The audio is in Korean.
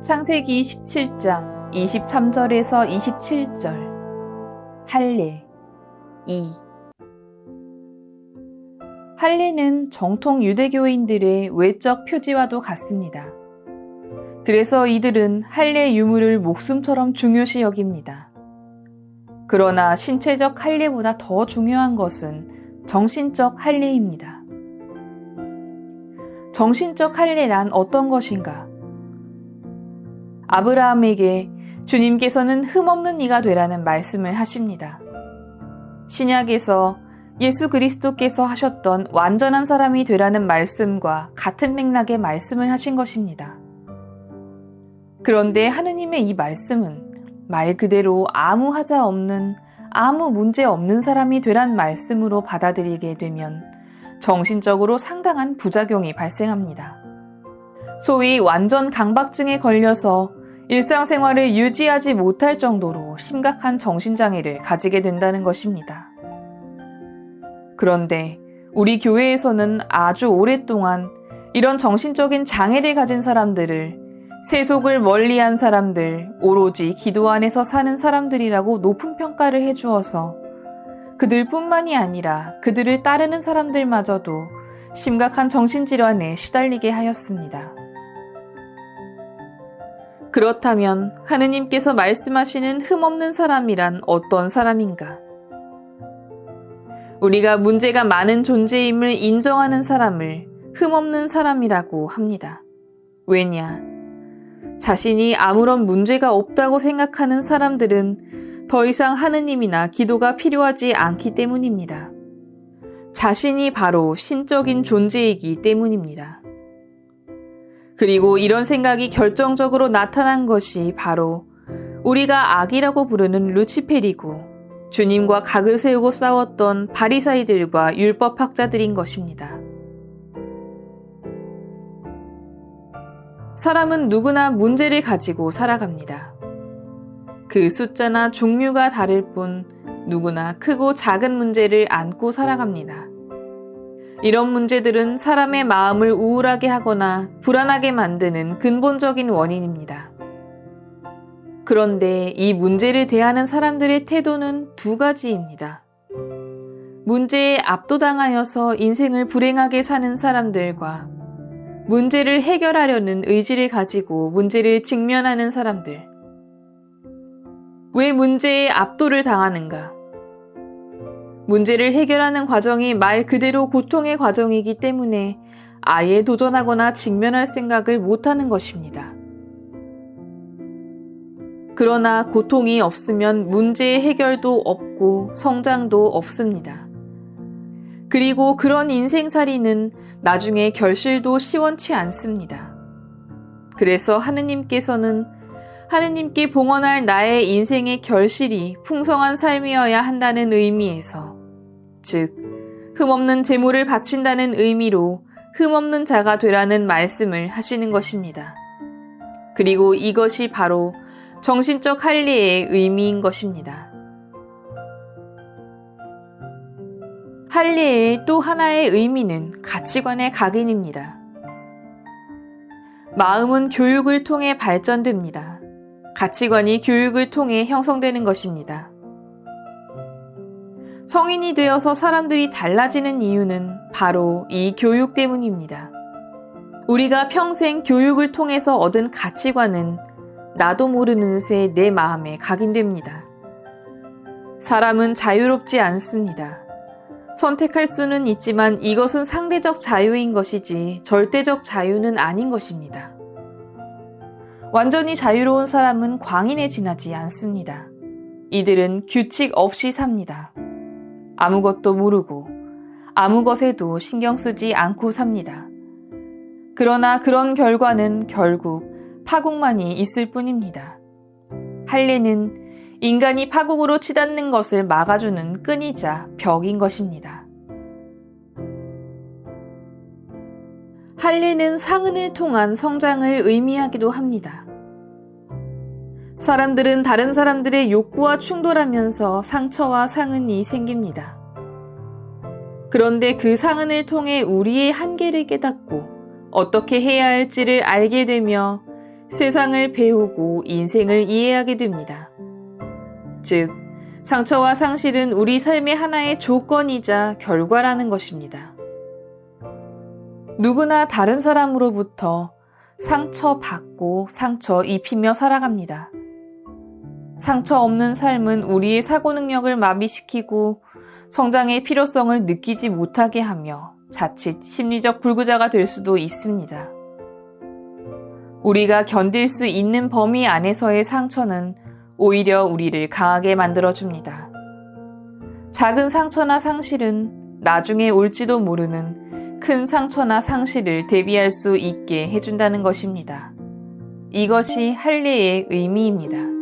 창세기 17장 23절에서 27절. 할례 2. 할례는 정통 유대교인들의 외적 표지와도 같습니다. 그래서 이들은 할례 유무를 목숨처럼 중요시 여깁니다. 그러나 신체적 할례보다 더 중요한 것은 정신적 할례입니다. 정신적 할례란 어떤 것인가? 아브라함에게 주님께서는 흠없는 이가 되라는 말씀을 하십니다. 신약에서 예수 그리스도께서 하셨던 완전한 사람이 되라는 말씀과 같은 맥락의 말씀을 하신 것입니다. 그런데 하느님의 이 말씀은 말 그대로 아무 하자 없는, 아무 문제 없는 사람이 되란 말씀으로 받아들이게 되면 정신적으로 상당한 부작용이 발생합니다. 소위 완전 강박증에 걸려서 일상생활을 유지하지 못할 정도로 심각한 정신장애를 가지게 된다는 것입니다. 그런데 우리 교회에서는 아주 오랫동안 이런 정신적인 장애를 가진 사람들을 세속을 멀리한 사람들, 오로지 기도 안에서 사는 사람들이라고 높은 평가를 해주어서 그들뿐만이 아니라 그들을 따르는 사람들마저도 심각한 정신질환에 시달리게 하였습니다. 그렇다면 하느님께서 말씀하시는 흠없는 사람이란 어떤 사람인가? 우리가 문제가 많은 존재임을 인정하는 사람을 흠없는 사람이라고 합니다. 왜냐? 자신이 아무런 문제가 없다고 생각하는 사람들은 더 이상 하느님이나 기도가 필요하지 않기 때문입니다. 자신이 바로 신적인 존재이기 때문입니다. 그리고 이런 생각이 결정적으로 나타난 것이 바로 우리가 악이라고 부르는 루치페리고 주님과 각을 세우고 싸웠던 바리사이들과 율법학자들인 것입니다. 사람은 누구나 문제를 가지고 살아갑니다. 그 숫자나 종류가 다를 뿐 누구나 크고 작은 문제를 안고 살아갑니다. 이런 문제들은 사람의 마음을 우울하게 하거나 불안하게 만드는 근본적인 원인입니다. 그런데 이 문제를 대하는 사람들의 태도는 두 가지입니다. 문제에 압도당하여서 인생을 불행하게 사는 사람들과 문제를 해결하려는 의지를 가지고 문제를 직면하는 사람들. 왜 문제에 압도를 당하는가? 문제를 해결하는 과정이 말 그대로 고통의 과정이기 때문에 아예 도전하거나 직면할 생각을 못하는 것입니다. 그러나 고통이 없으면 문제의 해결도 없고 성장도 없습니다. 그리고 그런 인생살이는 나중에 결실도 시원치 않습니다. 그래서 하느님께서는 하느님께 봉헌할 나의 인생의 결실이 풍성한 삶이어야 한다는 의미에서, 즉 흠없는 제물을 바친다는 의미로 흠없는 자가 되라는 말씀을 하시는 것입니다. 그리고 이것이 바로 정신적 할례의 의미인 것입니다. 할례의 또 하나의 의미는 가치관의 각인입니다. 마음은 교육을 통해 발전됩니다. 가치관이 교육을 통해 형성되는 것입니다. 성인이 되어서 사람들이 달라지는 이유는 바로 이 교육 때문입니다. 우리가 평생 교육을 통해서 얻은 가치관은 나도 모르는 새 내 마음에 각인됩니다. 사람은 자유롭지 않습니다. 선택할 수는 있지만 이것은 상대적 자유인 것이지 절대적 자유는 아닌 것입니다. 완전히 자유로운 사람은 광인에 지나지 않습니다. 이들은 규칙 없이 삽니다. 아무것도 모르고 아무 것에도 신경 쓰지 않고 삽니다. 그러나 그런 결과는 결국 파국만이 있을 뿐입니다. 할례는 인간이 파국으로 치닫는 것을 막아주는 끈이자 벽인 것입니다. 할례는 상흔을 통한 성장을 의미하기도 합니다. 사람들은 다른 사람들의 욕구와 충돌하면서 상처와 상흔이 생깁니다. 그런데 그 상흔을 통해 우리의 한계를 깨닫고 어떻게 해야 할지를 알게 되며 세상을 배우고 인생을 이해하게 됩니다. 즉, 상처와 상실은 우리 삶의 하나의 조건이자 결과라는 것입니다. 누구나 다른 사람으로부터 상처받고 상처 입히며 살아갑니다. 상처 없는 삶은 우리의 사고 능력을 마비시키고 성장의 필요성을 느끼지 못하게 하며 자칫 심리적 불구자가 될 수도 있습니다. 우리가 견딜 수 있는 범위 안에서의 상처는 오히려 우리를 강하게 만들어줍니다. 작은 상처나 상실은 나중에 올지도 모르는 큰 상처나 상실을 대비할 수 있게 해준다는 것입니다. 이것이 할례의 의미입니다.